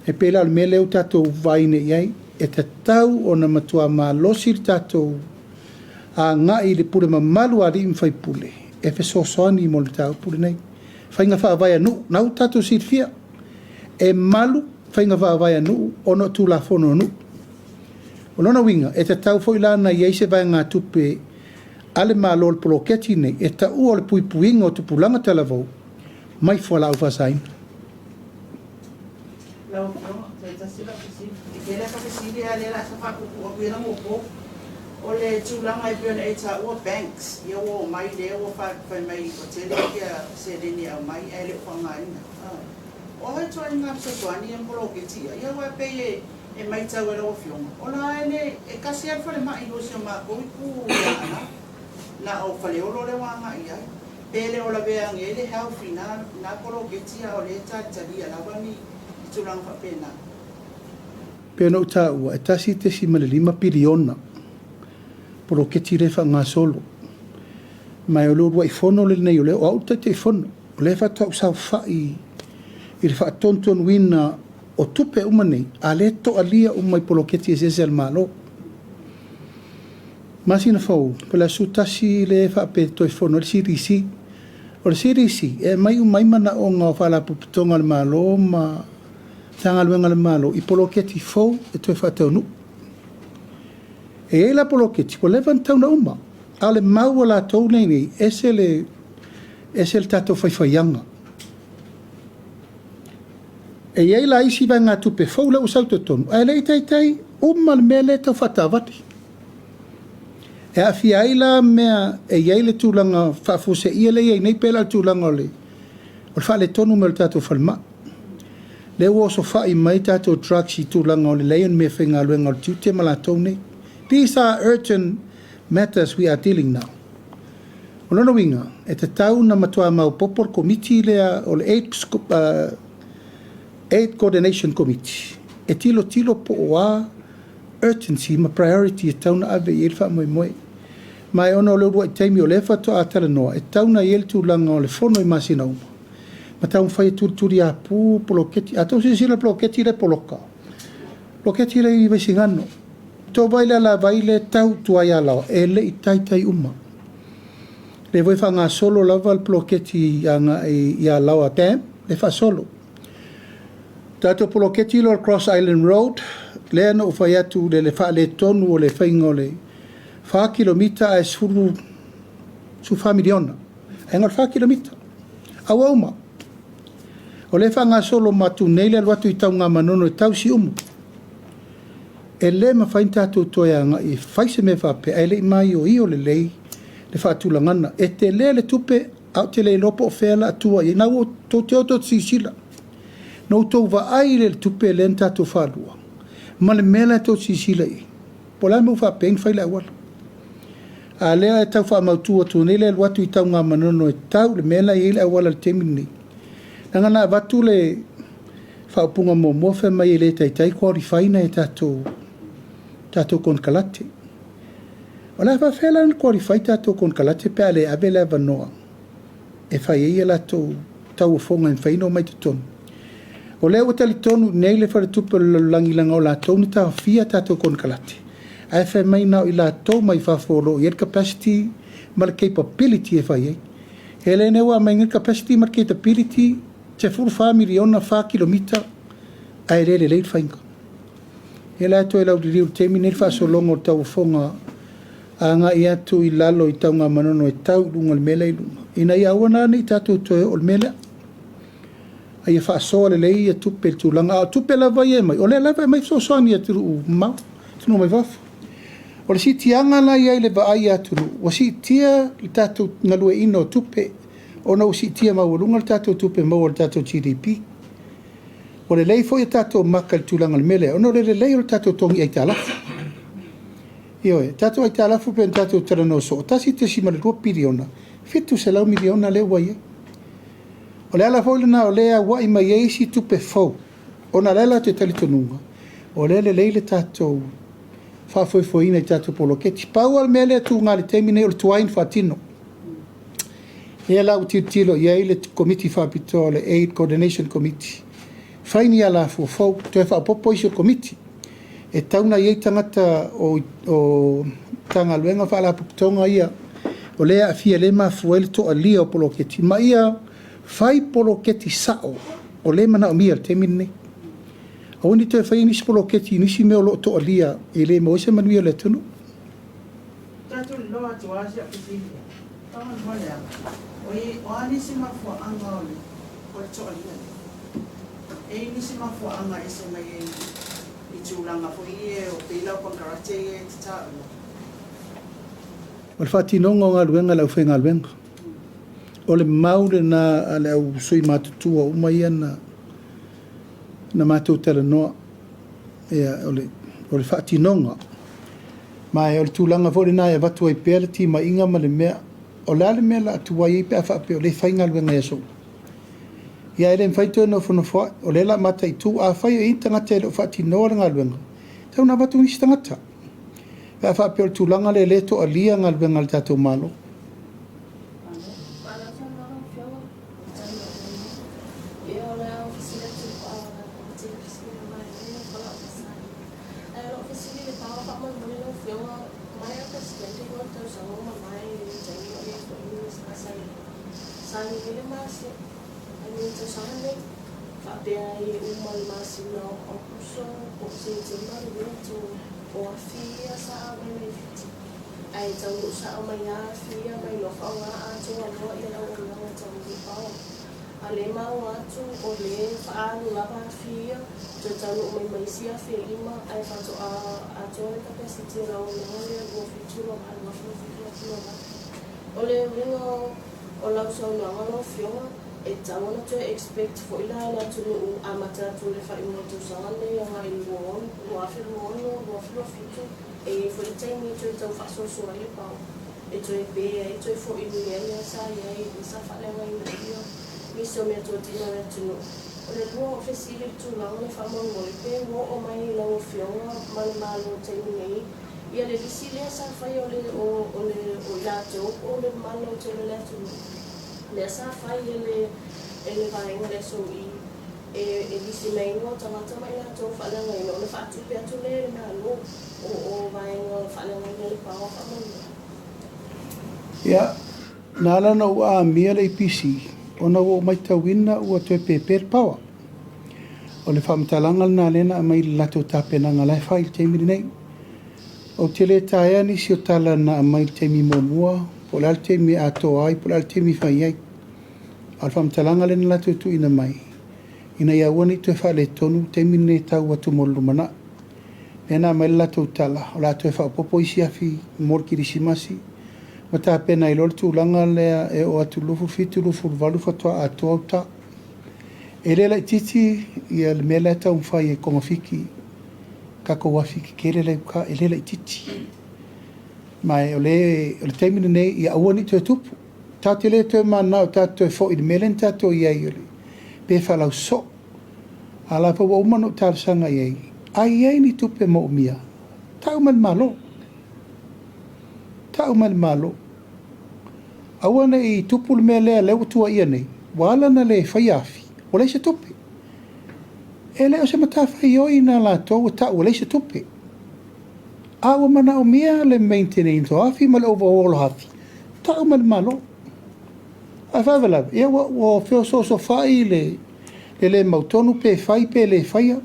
E pēla le mele o tātou vaine iai e te tau o na matua malosi le tātou a ngai le pule mamalu a li mwhai pule. E fe soani mo le tau pule nei. Whainga whaavai anu, nau tātou sirfia. E malu, whainga whaavai anu, ono tū la whono anu. O nona winga, e te tau fo ilana i eise vai ngā tupe ale malo le poloketi nei, e ta ua le puipuinga o tupulanga talavou, mai fua lau whasain. Lau te tasila kisi, e kere kakisiri a le la sa whakuku o kuira mopo, o le tūlanga i pēna e ta ua banks, ia o mai le o whai mai o te le kia se reni au mai, e le whangaina. O hei toa ngā psatuani e poloketi, ia wa pei e e mai tau e roa fionga. Ola ene, e kasi al whare mai o sio mā koi ku ana, na o whale olo le wanga i ai. Pele o la vea ngele hau fina, na koro ketia o le taria lawani i turang whapena. Pena uta ua, e tasi te si malilima piriona, poro keti refa ngā solo. Mai o lorua i fono le nei o le, o au te fono, o le fa tau sau fai, i le fa tonton wina o tupe umane, a le to alia umai polo keti e zeze al malo. Masina fau, pala su tasi le fa pe toi fono, le sirisi, o le sirisi, e mai umai mana o ngā whala puputonga al malo, ma tanga luenga le malo, i polo keti fau, e toi fa tau nu. E e la polo keti, po levan tau na uma, a le mau la tau nei nei, ese le tato whaiwhaianga. E iei la isi vai ngā tupe fau la usau te tonu. E lei tai, uma le mea le tau whatawati. E a fia la mea e iei le tūlanga whafuse ia le iei nei pēla tūlanga o le wha le tonu me le tato whalma. Le woso whai mai tato drugs i tūlanga o le leion me whenga luenga o le tiute ma la tau nei. These are urgent matters we are dealing now. O lono winga, e te tau na matua mau popor komiti lea o le Aid Coordination Committee. E tilo po oa urgency ma priority e tauna ave i elfa moe moe. Mai ono le urua i teimi o lefa to a tala noa. E tauna i eltu langa o le fono i masina uma. Ma taun whai turi a pū poloketi. A tau sisila poloketi le poloka. Poloketi le i vaisingano. Tō vaile la vaile tau tuai a lao. E le i tai uma. Le voi whanga solo lava al poloketi i a lao a tem. Le wha solo. Tato poloketi lo Cross Island Road, lea no ufai atu le wha le tonu o le whaingo le 4 kilomita e suru su familiona. E ngal 4 kilomita. Au auma. O le whanga solo matu nei le watu i tau ngā manono e tau si umu. E le ma whain tātou toeanga i whaise me whape, e le i mai o i o le lei le whaatulangana. E te le tupe au te le lopo o whela atua i nau o tō te auto sisila. No tau wa ai le tupe le tatou whalua. Ma le mela tau sisila i. Po lai mau wha peng whaile awala. A lea e tau wha mautua tu nei le watu i tau ngā manono e tau le mela i le awala le temini. Nanga nā watu le whaupunga mo mofe mai e le tai kori whaina e tatou kon kalate. O lai wha whela na kori whai tatou kon kalate pe ale ave le avanoa. E whai e la tau o whonga in whaino mai te tonu. O leo tali tonu nei le whare tupe langi langa o la tonu ta fia tato kon kalate. Ai whai mai nao i la tau mai whafolo i capacity ma le capability e whai ei. E le newa mai ngir capacity ma le capability te furu wha miliona 4 kilomita ai le le whainga. E la to e lau diriu temi nei wha so longo tau whonga a ngā i atu i lalo i tau ngā manono e tau lunga le mele i lunga. Ina i awana nei tato toe o le mele ai e whaasoa le lei e tupe tūlanga. A tupe lava i e mai. O le lava e mai soani e turu mau. Tunu mai wafu. O le si tianga la i ai le va ai atunu. O si tia le tātou ngalue ino tupe. O na o si tia maurunga le tātou tupe mau le tātou GDP. O le lei foi e tātou maka le tūlanga le mele. O na le lei o le tātou tongi ai tālafu. Io e, tātou ai tālafu pe tātou tarano so. O tasi te si male 2 piriona. Fitu se lau miliona le wai e. O le ala foile na o lea wa i mai eisi tupe fau. O na lela te tali tonunga. O le leile tātou whafoifoina i tātou poloketi. Pau al mele tu ngā le teimine o le tuain whatino. E ala utitilo i eile komiti whapito le Aid Coordination Committee. Whaini ala fau tu e whapopo iso komiti. E tauna i ei tangata o tanga luenga whala puputonga ia. O lea a fia le ma fuele to a lia o poloketi. Ma ia fai poloketi sao o le mana o mia te mine. A wani te whai nisi poloketi nisi meo lo to alia e le moise manuia le tunu. Tatu loa tu asia pisilia. Taman molea. O anisi mafua anga ole. O to alia. E nisi mafua anga ese mai i tūlanga fo ie o pila o pankarate e te tāu. Wal whatinonga ngā luenga lau whainga luenga. O le maure na ale au sui matutua umaia na mātou tala noa. o le whaatinonga. Mai o le tūlanga fōre nā e watu ai pēle ti ma inga ma le mea. O le ale mea la atua i pēa whaape o le whainga luenga e so. Ia ele mwhaitu no whono whai, o le la mata i tū a whai o i tangata e lo whaatinoa ngā luenga. Tau nā watu nisi tangata. Pēa whaape o le tūlanga le leto a lia ngā luenga le tātou malo. ai tau lu sa mai a fia mai lo fa nga a tu a lo i la o nga tau di pa ale ma wa tu o le fa lu la ba fia tu tau lu mai mai sia fe ima ai fa tu a tu ka pe si ti la o nga le go fi tu lo ba lo fi tu lo ba o le ringo o la so nga lo fio e tau na tu expect fo ila la tu a mata tu le fa i mo tu sa le nga i wo wa fi lo fi tu e for the time you to fa so so ali pa e to be e to for in the area sa ya e sa fa le ngai io mi so me to ti na to no o le lo officially to la o fa mo mo pe wo o mai la o fio mal mal o te ni ia le disile sa fa yo le o la to o le mal o te le to le sa fa le vai ngale so e disi mai no tama mai la to fa la ngai no le fa tu pe tu le na lo o vai no fa la ngai le pa o fa mo Ia, nāla na ua a mia le ipisi, ona ua mai tauina ua tue peper pawa. O le whamatalanga nā lena a mai lato tāpenanga lai whai le teimiri nei. O te le tāia nisi o tala na a mai le teimi mua, po le al teimi ato ai, po le al teimi whai ai. O le whamatalanga lena lato tu ina mai. Ina ia ua ni tue wha le tonu, teimiri nei tau atu molu mana. Nena a mai lato tala, o la tue wha popo isi afi, mor kirisimasi. Mata pena i lor tūlanga lea e o atu lufu fitu lufu walu fatua a tuauta. E lela i titi i a le mele tau mwhai e konga fiki. Kako wafiki ke lela i uka e lela i titi. Mai o le teimina nei i a uani tue tupu. Tā te le tue mana o tā tue fo i le mele ta tue i ai oli. Pe whalau so. A la pa wa umano tā sanga i ai. Ai ai ni tupe mo umia. Tau man malo. Tau mal malo. Awana i tupu le mea lea leo tua ia nei. Wala na le whaiafi. O leisa tupe. E leo se mata whaioi na la tau ta o leisa tupe. Awa mana o mea le maintenance o afi ma le overall hafi. Tau mal malo. A whawala. Ia wa whio so whai le mautonu pe whai pe le whaia.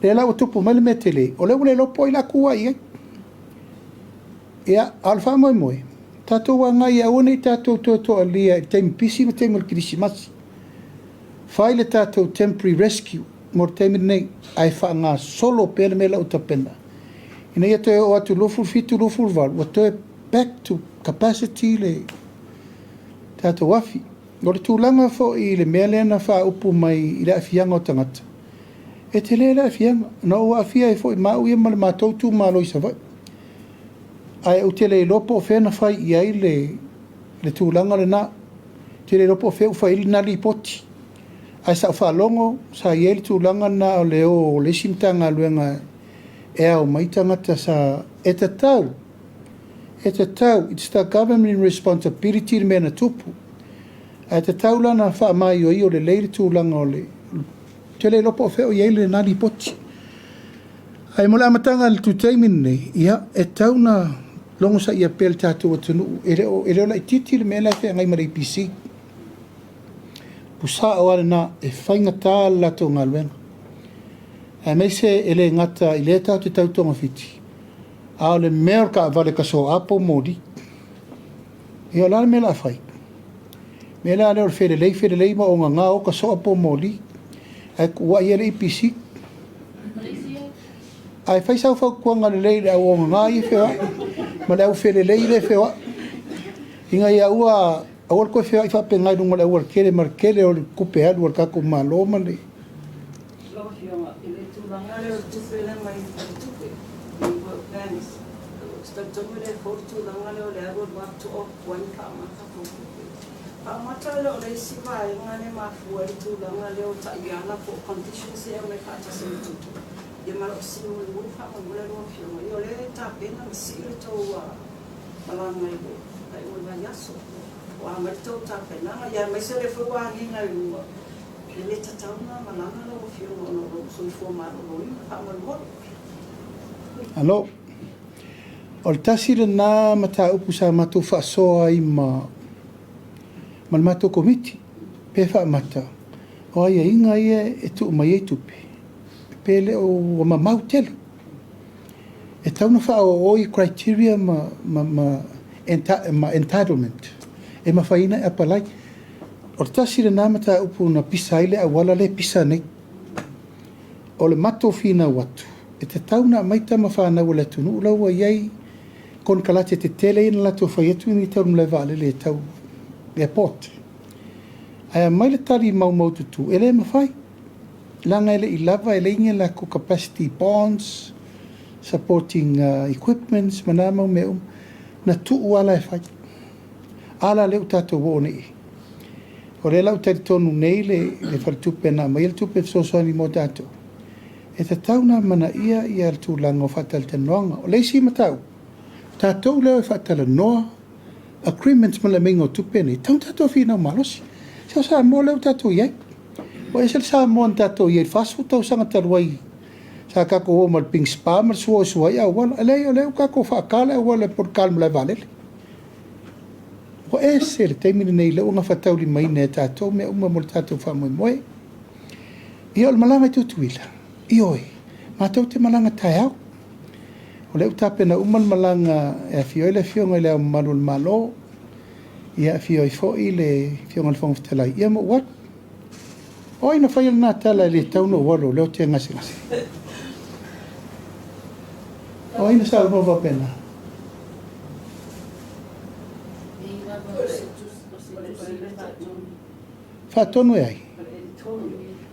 Le lau tupu mele me te le. O leo le lopo i la kua ia. Ia, alfa moi moi. Tatou wa ngai a one tatou to alia teimi pisi ma teimi kirisimasi. Fai le tatou temporary rescue mo teimi nei ai wha ngā solo pēna me lau tapena. Ina ia toe o atu lufu fitu lufu wal, wa toe back to capacity le tatou wafi. O le tūlanga fo i le mea lena wha upu mai i le afianga o tangata. E te le afianga, na o afia e fo i mau ia ma le mātoutu ma loi sa vai. Ai o tele lopo o whena whai i ai le tūlanga le nā. Tele lopo o wheu whai ili nā li poti. Ai sa whalongo, sa i ele tūlanga nā o leo o le simtanga luenga e au maitangata sa e te tau. E te tau, it's the government responsibility le mena tupu. Ai te tau lana wha mai o i o le leire tūlanga o le. Tele lopo o wheu i ai le nā li poti. Ai mo le amatanga le tūteimin nei, ia e tau na longo sa ia pel tātou atunu, e reo la i titi le mea lai whea ngai mara i PC. Pusa o ale na e whainga tā lato ngā luenga. Ai mei se ele ngata i le tau te tau tonga fiti. A o le mea ka avale ka so apo modi. E o la mea la whai. Mea la leo fere lei ma o ngā o ka so apo modi. Ai kua i ele i PC. Ai fai sau fau kuanga le lei le au o ngā i whewa. Ma le au where lei le whewa. Inga ia ua awal koe whewa i whape ngai runga le au kere mar kere o le kupe hadu al kako mā loma le. fionga i le tūlanga leo tupe le mai tupe i work plans. Stantonga le for tūlanga leo le agor watu o wani whaamata tupe. Whaamata leo le siwa e ngane mafua i tūlanga leo ta iana po conditions e me kata se tutu. I maro simu i wufa ma mule roa fionga. I o le ta pena ma sire tau malanga i wo. Ai o na yaso. Wa ma tau ta pena ya mai se le fua hinga i ua. Le tatauna malanga lo fionga no ro so i fo maro ro i pa ma mo. Alo. O le tasi le nā mata upu sa matou whaasoa i ma matou komiti. Pe whaamata. O aia inga ia e tu mai e tupe. Pele o mamau tele. E tauna whao o i criteria ma entitlement. E mawhaina e apalai. O le tasi le nā mata upu na pisa ile a wala le pisa nei. O le mato fina watu. E te tauna maita ma whanau le tunu. Ulaua iei kon kalate te tele ina lato whaietu ni tau mle vale le tau airport. Aia mai le tari mau tutu. Ele mawhai. Langa ele I lava ele inga la ko capacity bonds, supporting equipments, manama me na tuu ala e whai. Ala leo tato wo nei. O le lau tari tonu nei le whalitupe na mai le tupe sosoani mo tato. E te tauna mana ia le tūlanga o whatal te noanga. O le si matau. Tatou leo e whatal noa. Agreements ma le mingo tupe nei. Tau tato whina malosi. Sao sa mo leo tato iei. O esel sa mo an tato iei. Fasu tau sanga taruai. Sa kako o mal ping spa mal sua ia wala. O leo kako whaakale o wala por kalma le valele. O esel teimini nei leo nga whatau li mai ne tato. Me uma mo le tato whamoe moe. Ia o le malanga tutuila. Ioi, mātou te malanga tai au. O leo tāpena umal malanga e fioi le fionga I leo malu le malo. Ia fioi foi le fionga le whangawhitalai. Ia mo wat? Oi na whaia nā tala le tauno walo, leo te ngasi. Oi na sa unova pena. Whatonu e ai?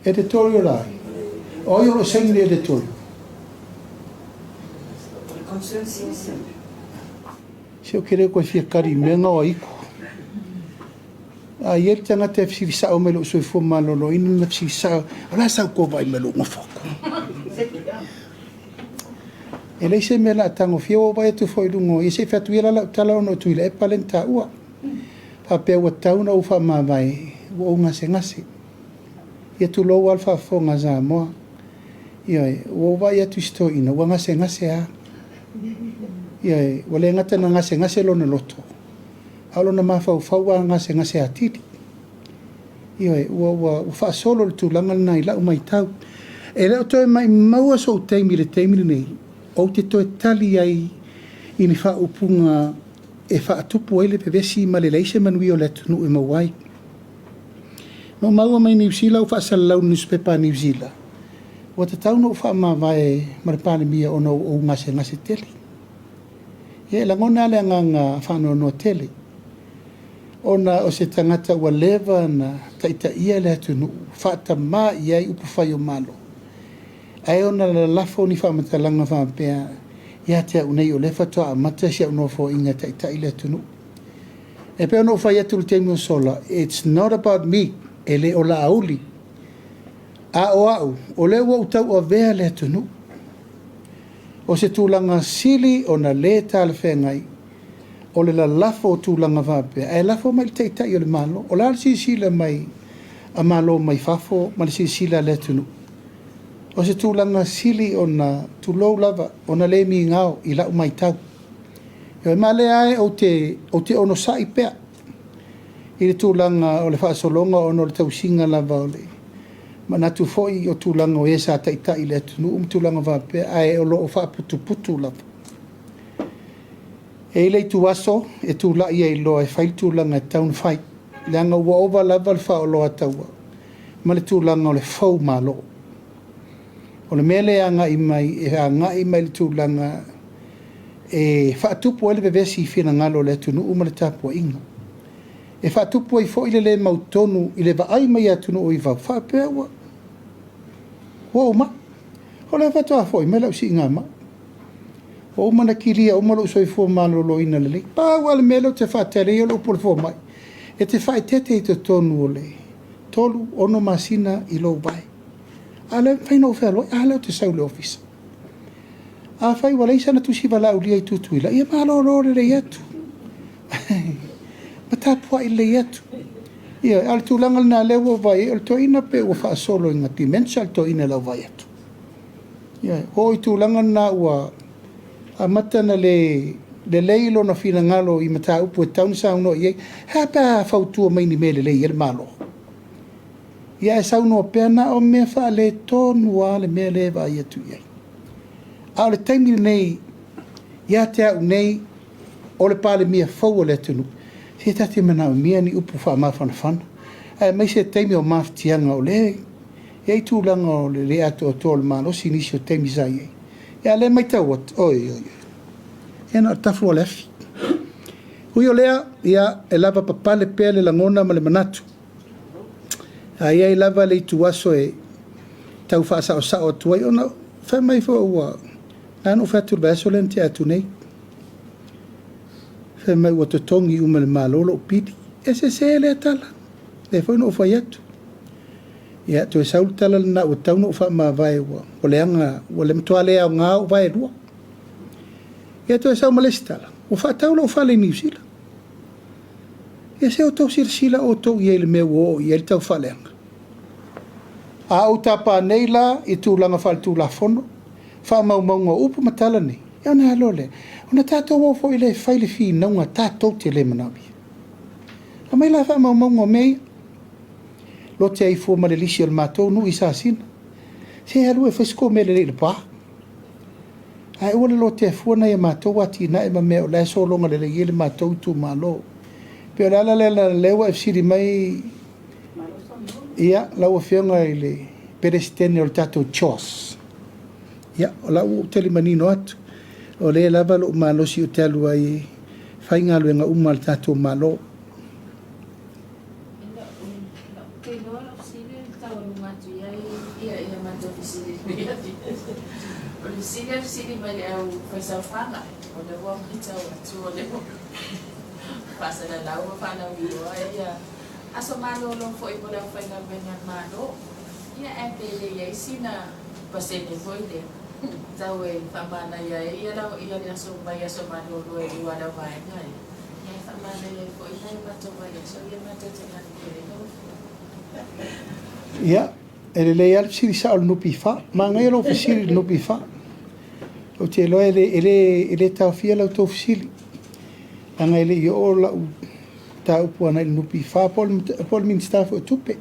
Editorial ai. Oi o sengi le editorial. Concern citizen. Se o kere koe whiakari menga o iku. A ieri tanga te whiwisa o melo soi fo malolo inu na whiwisa. Ala sau ko vai melo ngofoko. E lei se mela tango fia o vai tu foi dungo. I se fatu ila la tala ono tuila e palenta ua. Pa pia ua tauna ufa ma vai. Ua unga se ngasi. Ia tu lo alfa fonga za moa. Ia o vai atu sto ina ua ngase a. Ia wale ngata na ngase lo na loto. Alo na mafau faua ngase a titi. Ia ua fa solo le tūlanga na ila umai tau. E leo toi mai maua so teimi nei. O te toi tali ai I ni wha upunga e wha atupu ele pe vesi ma le leise manui o le tunu e mawai. No maua mai New Zealand o wha salau newspaper New Zealand. Wa te tauna o wha mawai marapane mia o o ngase tele. Ia langona le nganga whano no tele. Ona o se tangata ua lewa na taita ia le tunu whaata maa iai upu whai o malo. Ai ona la lafo ni whamatalanga whampea ia te au nei o le whatoa a mata si au no fo inga taita i le tunu. E pe ono whai atu le teimi o sola. It's not about me. E le o la auli. A o au. O le ua utau o vea le tunu. O se tūlanga sili o na le tala whengai. O le la lafo o tūlanga whapea. E lafo mai taita i o le malo. O la si sila mai a malo mai fafo. Ma le si sila le tunu. O se tūlanga sili o na tūlou lava. O na le mi ngao I lau mai tau. E o male ae o te ono sai pea. I le tūlanga o le whaasolonga o no le tausinga lava o le. Ma natu foi o tūlanga o esa taita I le tunu tūlanga whapea. Ae o lo o whaaputu lava. E lei tu aso e tūla ia I loa e whai tūlanga e taun whai. Leanga ua ova lava le wha o loa taua. Ma le tūlanga o le whau malo. O le mele anga I mai e anga I mai le tūlanga e whaatupu ele bevesi I whina ngalo le tunu uma le tapua inga. E whaatupu ai fo ile le mautonu I le vaai mai atunu o I vau. Whapea ua. Ho ma. Ho le fatoa foi me lau si ngā ma. O mana kiria o malo soi fo malo lo ina le. Pa wale melo te whatere o lo pol fo mai. E te whai tete i te tonu o le. Tolu ono masina i lo vai. Ale whaino whea loi, ale o te saule ofisa. A whai wale isa na tusi wala ulia i tutuila. Ia malo rore le atu. Matapua i le atu. Ia, al tūlanga na lewa vai, al to ina pe ua wha solo inga dimensa, al to ina lau vai atu. Ia, hoi tūlanga na ua a matana le leilo na fina ngalo i mata upu e tauni sa uno iei, hapa fautua mai ni mele lei ele malo. Ia e sa uno pena o mea wha le tonu a le mea le vai atu iei. A le taimi nei, ia te au nei, o le pale mia fau le tunu. Se tati mana o mia ni upu wha mawhana whana. Mai se taimi o mawhatianga o le, iei tūlanga o le ato o tō le malo, si nisi o taimi sa iei. Ia le mai tau at, oi. Ena o tafu o lefi. Hui o lea, ia e lava papale pea le langona ma le manatu. Ia e lava le itu aso e tau whaasa o sao tuai. Ona, whai mai fo ua, nanu whatu le aso len te atu nei. Whai mai ua totongi uma le malolo o pidi. E se le tala. Le whai no whai atu. Ia to e saul tala na ua tau no wha ma vai ua. O le anga, ua le mtoa lea o ngā o vai lua. Ia to e sau malestala. O wha tau lau whale New Zealand. Ia se o tau sila o tau i ele meu o i ele tau whaleanga. A au tapa nei la i tūlanga whale tūla whono. Wha maunga upu matala nei. Ia na halo le. Ona tātou o fo i le whaile whi naunga tātou te le manawi. A mai la wha maunga mei. Lo te ai fua male lisi al mātou nu i sa sina. Se halu e whasko mele le pā. Ai ole lo te fua na e mātou ati na e ma mea o lai so longa le le mātou tu mālo. Peo la lewa e fsiri mai ia lau a whianga i le pedestrian o tātou chos. Ia, o lau o tele manino atu. O le lava lo mālo si o te alu ai whainga luenga umal tātou mālo. Sini mai au faisal fanga o le wa kita o le pasa na lau fana wi o ia aso malo lo foi po le faina venga malo ia e pele ia sina pasene foi le tau e famana ia la ia le aso mai aso malo lo e wala vai ngai ia famana ia foi nai mato vai so ia mato te na ia ele le al siri sa no pifa ma ngai lo siri no pifa. O te loa ele tau fia lau tau fisili. Anga ele i o lau tau puana ili nupi wha pol minister o tupe.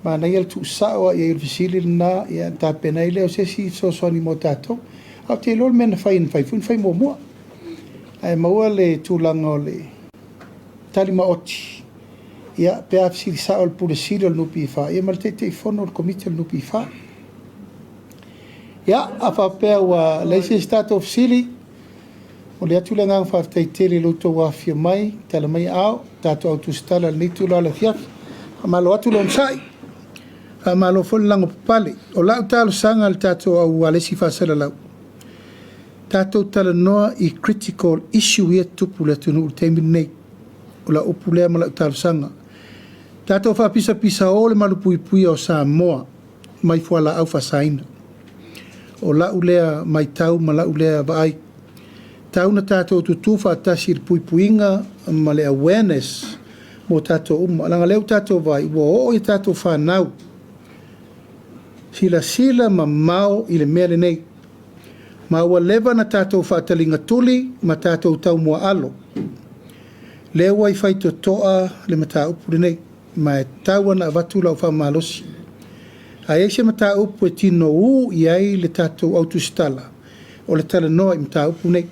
Ma nei al tu sao i il fisili na i a ta pena ile o se si so soni mo tato. Au te loa mena fai fun fai mo mua. Ai maua le tūlanga o le talima oti. Ia pea fisili sao al pule sili o nupi wha. Ia malte te i fono o komite o nupi wha. Ia, a whapea ua leise start of sili. O le atu langa whaftai tele loto wa fia mai, tala mai au, tato au tu stala ni tu la fiaf. Amalo atu lon sai. Amalo fol lango papale. O lau talo sanga al tato au alesi whasala lau. Tato tala noa i critical issue ia tupu le tunu u teimi nei. O la upu lea ma lau talo sanga. Tato whapisa pisa o le malupui pui o Samoa. Mai fuala au whasaina. O lau lea mai tau ma lau lea vaai. Tau na tātou tutuwha atasi il puipuinga ma le awareness mo tātou uma. Langa leo tātou vai, ua o i tātou whanau. Sila ma mao i le mea le nei. Ma ua lewa na tātou whatalinga tuli ma tātou tau mua alo. Leo wai whaito toa le mata upu le nei. Ma e tau ana avatula o whamalosi. A eise mata upu e tino u i ai le tātou autostala. O le tala noa i mata upu nei.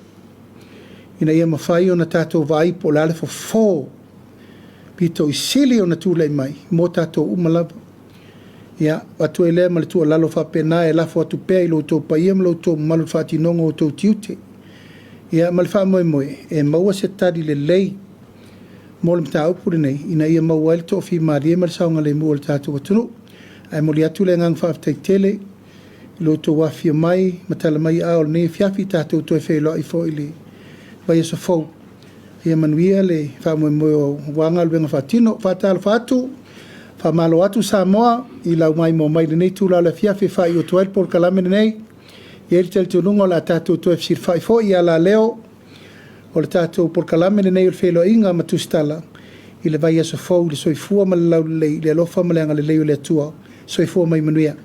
Ina ia mawhai o na tātou vai po lale fo pito i sili o na tūlei mai. Mo tātou umalava. Ia, atu e lea male tua lalo whapena e lafo atu pea i lo tō paia ma lo tō malu whatinonga o tō tiute. Ia, male wha moe. E maua se tari le lei. Mo le mta upuri nei. Ina ia maua ele tō whi maria male saunga le mua le tātou atunu. Ai mo li atu le ngang whaaftaitele, lo to wafia mai, matala mai a o ne fiafi tātou to e whelo i fo ili vai so fo. Ia manuia le wha mo wanga luenga whatino, whatala whatu, wha malo atu Samoa, i lau mai mo mai nei tūlau le fiafi wha i o tuail por kalame nei, i eri tali tunungo la tātou to e fsir whai fo i ala leo, o le tātou por kalame nei o le whelo inga matustala, i le vai so fo, le soifua ma le lau le alofa ma le anga le leo le atua, soifua mai manuia.